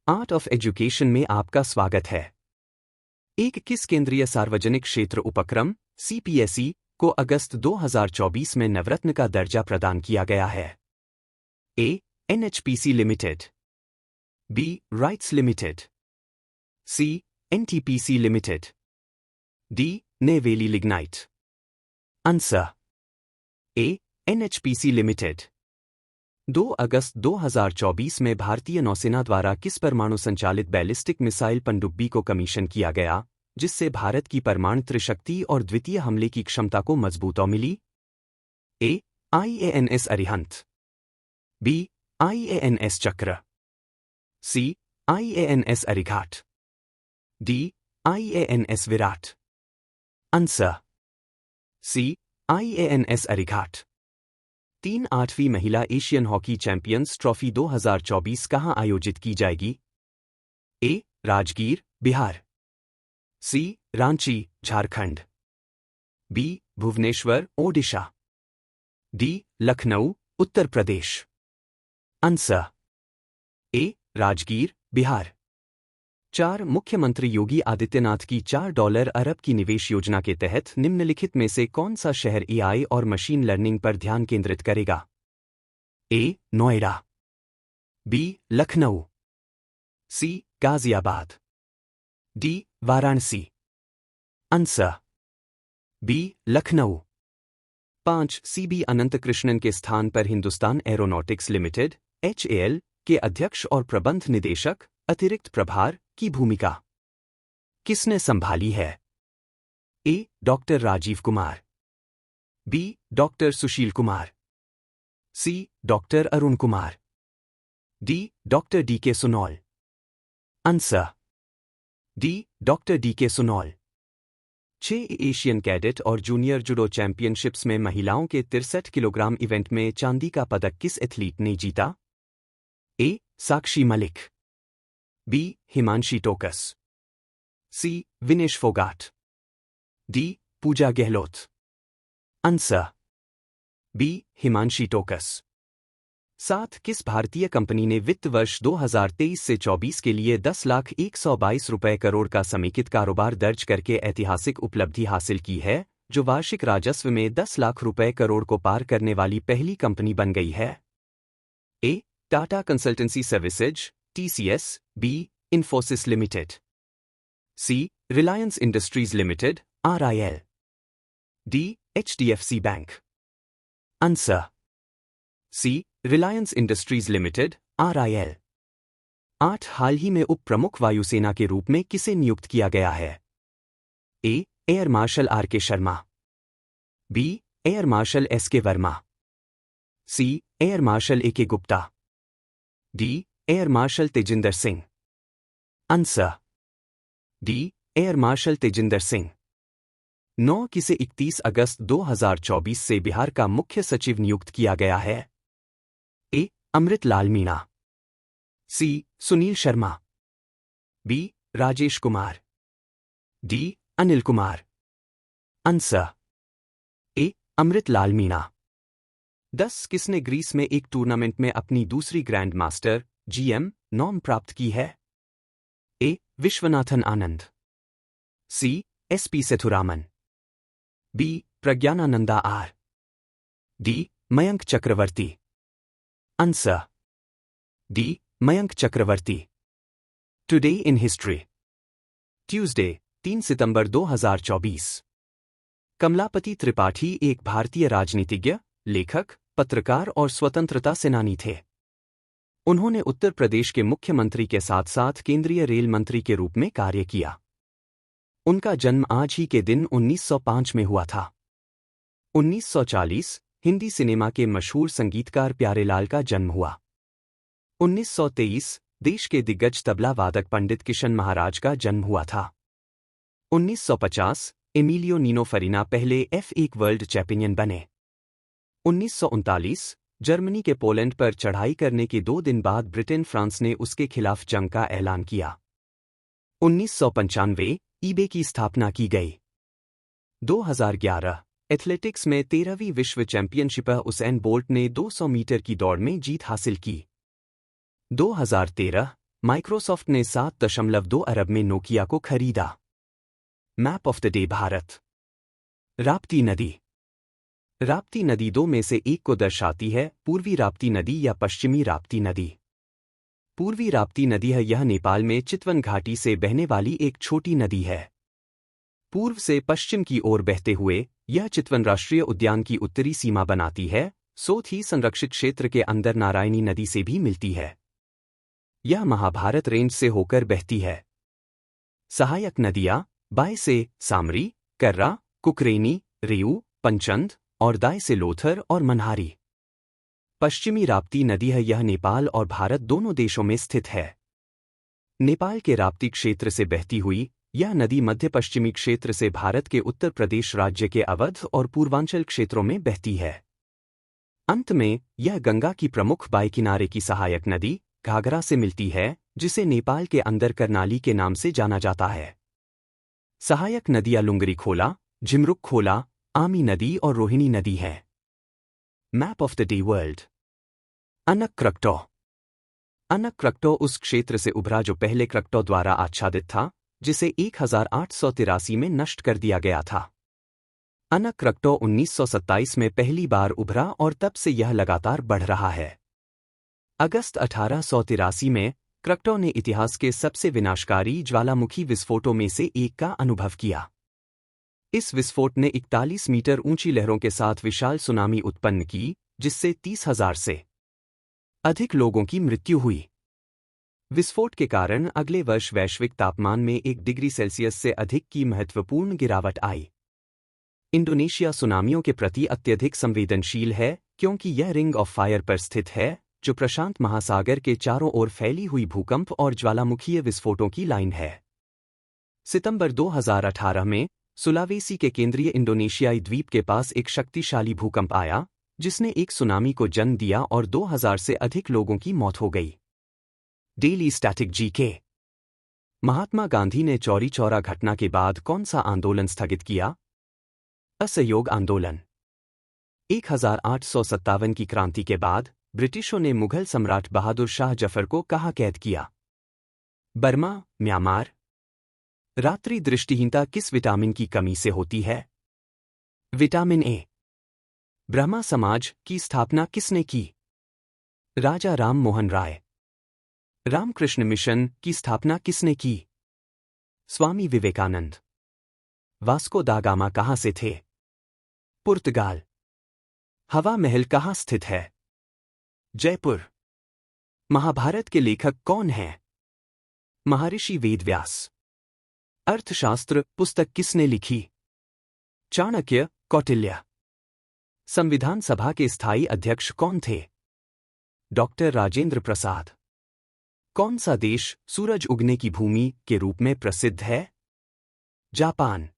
Art of education में आपका स्वागत है। एक किस केंद्रीय सार्वजनिक क्षेत्र उपक्रम सीपीएसई को अगस्त 2024 में नवरत्न का दर्जा प्रदान किया गया है? A. NHPC limited, B. RITES limited, C. NTPC limited, D. Neyveli lignite. Answer A. NHPC limited. 2 अगस्त 2024 में भारतीय नौसेना द्वारा किस परमाणु संचालित बैलिस्टिक मिसाइल पनडुब्बी को कमीशन किया गया, जिससे भारत की परमाणु त्रिशक्ति और द्वितीय हमले की क्षमता को मजबूती मिली? A. IANS Arihant, B. IANS Chakra, C. IANS Arighat, D. IANS Viraat. Answer C. IANS Arighat. 8वीं महिला एशियन हॉकी चैंपियंस ट्रॉफी 2024 कहां आयोजित की जाएगी? A. Rajgir, Bihar, C. Ranchi, Jharkhand, B. Bhubaneswar, Odisha, D. Lucknow, Uttar Pradesh. Answer A. Rajgir, Bihar. 4 मुख्यमंत्री योगी आदित्यनाथ की $4 अरब की निवेश योजना के तहत निम्नलिखित में से कौन सा शहर एआई और मशीन लर्निंग पर ध्यान केंद्रित करेगा? A. Noida, B. Lucknow, C. Ghaziabad, D. Varanasi. Answer B. Lucknow. 5 CB Anant Krishnan के स्थान पर हिंदुस्तान एरोनॉटिक्स लिमिटेड HAL के अध्यक्ष और प्रबंध निदेशक अतिरिक्त प्रभार की भूमिका किसने संभाली है? A. Doctor Rajeev Kumar, B. Doctor Sushil Kumar, C. Doctor Arun Kumar, D. Doctor DK Sunaul. Answer D. Doctor DK Sunaul. 6 Asian cadet और जूनियर जुडो चैंपियनशिप्स में महिलाओं के 63 किलोग्राम इवेंट में चांदी का पदक किस एथलीट ने जीता? A. Sakshi Malik, B. Himanshi Tokas, C. Vinesh Phogat, D. Pooja Gahlot. Answer B. Himanshi Tokas. 7 किस भारतीय कंपनी ने वित्त वर्ष 2023 से 24 के लिए 10,122 रुपए करोड़ का समेकित कारोबार दर्ज करके ऐतिहासिक उपलब्धि हासिल की है, जो वार्षिक राजस्व में 10 लाख रुपए करोड़ को पार करने वाली पहली कंपनी बन गई है? A. Tata consultancy services TCS, B. Infosys limited, C. Reliance industries limited RIL, D. HDFC bank. Answer C. Reliance industries limited RIL। 8 हाल ही में उप प्रमुख वायुसेना के रूप में किसे नियुक्त किया गया है? A. Air marshal RK Sharma, B. Air marshal SK Verma, C. Air marshal AK Gupta, D. Air marshal Tejinder Singh. Answer D. Air marshal Tejinder Singh. 9 किसे 31 अगस्त 2024 से बिहार का मुख्य सचिव नियुक्त किया गया है? A. Amrit Lal Meena, C. Sunil Sharma, B. Rajesh Kumar, D. Anil Kumar. Answer A. Amrit Lal Meena. 10 किसने ग्रीस में एक टूर्नामेंट में अपनी दूसरी ग्रैंड मास्टर GM नॉर्म प्राप्त की है? A. Viswanathan Anand, C. SP Sethuraman, B. Praggnanandhaa R, D. Mayank Chakraborty. Answer D. Mayank Chakraborty. Today in history. Tuesday 3 सितंबर 2024। कमलापति त्रिपाठी एक भारतीय राजनीतिज्ञ, लेखक, पत्रकार और स्वतंत्रता सेनानी थे। उन्होंने उत्तर प्रदेश के मुख्यमंत्री के साथ साथ केंद्रीय रेल मंत्री के रूप में कार्य किया। उनका जन्म आज ही के दिन 1905 में हुआ था। 1940 हिंदी सिनेमा के मशहूर संगीतकार प्यारेलाल का जन्म हुआ। 1923 देश के दिग्गज तबला वादक पंडित किशन महाराज का जन्म हुआ था। 1950 एमिलियो नीनो फरीना पहले F1 वर्ल्ड चैंपियन बने। 1939 जर्मनी के पोलैंड पर चढ़ाई करने के 2 दिन बाद ब्रिटेन फ्रांस ने उसके खिलाफ जंग का ऐलान किया। 1995 ईबे की स्थापना की गई। 2011 एथलेटिक्स में 13वीं विश्व चैंपियनशिप उसेन बोल्ट ने 200 मीटर की दौड़ में जीत हासिल की। 2013 माइक्रोसॉफ्ट ने 7.2 अरब में नोकिया को खरीदा। Map of the day Bharat. Rapti नदी। राप्ती नदी दो में से एक को दर्शाती है, पूर्वी राप्ती नदी या पश्चिमी राप्ती नदी। पूर्वी राप्ती नदी है यह नेपाल में चितवन घाटी से बहने वाली एक छोटी नदी है। पूर्व से पश्चिम की ओर बहते हुए यह चितवन राष्ट्रीय उद्यान की उत्तरी सीमा बनाती है, साथ ही संरक्षित क्षेत्र के अंदर नारायणी नदी से भी मिलती है। यह महाभारत रेंज से होकर बहती है। सहायक नदियां बाएं से सामरी, कर्रा, कुकरेनी, रेऊ, पंचंद और दाएं से लोथर और मनहारी। पश्चिमी राप्ती नदी है यह नेपाल और भारत दोनों देशों में स्थित है। नेपाल के राप्ती क्षेत्र से बहती हुई यह नदी मध्य पश्चिमी क्षेत्र से भारत के उत्तर प्रदेश राज्य के अवध और पूर्वांचल क्षेत्रों में बहती है। अंत में यह गंगा की प्रमुख बाएं किनारे की सहायक नदी घाघरा से मिलती है, जिसे नेपाल के अंदर करनाली के नाम से जाना जाता है। सहायक नदियां लुंगरी खोला, झिमरुक खोला, आमी नदी और रोहिणी नदी है। Map of the day world. अनक क्रक्टो। अनक क्रक्टो उस क्षेत्र से उभरा जो पहले क्रक्टो द्वारा आच्छादित था, जिसे 1883 में नष्ट कर दिया गया था। अनक क्रक्टो 1927 में पहली बार उभरा और तब से यह लगातार बढ़ रहा है। अगस्त 1883 में क्रक्टो ने इतिहास के सबसे विनाशकारी ज्वालामुखी विस्फोटों में से एक का अनुभव किया। इस विस्फोट ने 41 मीटर ऊंची लहरों के साथ विशाल सुनामी उत्पन्न की, जिससे 30,000 से अधिक लोगों की मृत्यु हुई। विस्फोट के कारण अगले वर्ष वैश्विक तापमान में 1 डिग्री सेल्सियस से अधिक की महत्वपूर्ण गिरावट आई। इंडोनेशिया सुनामियों के प्रति अत्यधिक संवेदनशील है क्योंकि यह रिंग ऑफ फायर पर स्थित है, जो प्रशांत महासागर के चारों ओर फैली हुई भूकंप और ज्वालामुखीय विस्फोटों की लाइन है। सितंबर 2018 में सुलावेसी के केंद्रीय इंडोनेशियाई द्वीप के पास एक शक्तिशाली भूकंप आया, जिसने एक सुनामी को जन्म दिया और 2000 से अधिक लोगों की मौत हो गई। Daily static GK. Mahatma Gandhi ने चौरी चौरा घटना के बाद कौन सा आंदोलन स्थगित किया? असहयोग आंदोलन। 1857 की क्रांति के बाद ब्रिटिशों ने मुगल सम्राट बहादुर शाह जफर को कहाँ कैद किया? Burma, Myanmar. रात्रि दृष्टिहीनता किस विटामिन की कमी से होती है? Vitamin A. ब्रह्मा समाज की स्थापना किसने की? राजा राम मोहन राय। रामकृष्ण मिशन की स्थापना किसने की? स्वामी विवेकानंद। वास्को दा गामा कहाँ से थे? पुर्तगाल। हवा महल कहाँ स्थित है? जयपुर। महाभारत के लेखक कौन हैं? महर्षि वेदव्यास। अर्थशास्त्र पुस्तक किसने लिखी? चाणक्य, कौटिल्य। संविधान सभा के स्थायी अध्यक्ष कौन थे? डॉक्टर राजेंद्र प्रसाद। कौन सा देश सूरज उगने की भूमि के रूप में प्रसिद्ध है? जापान।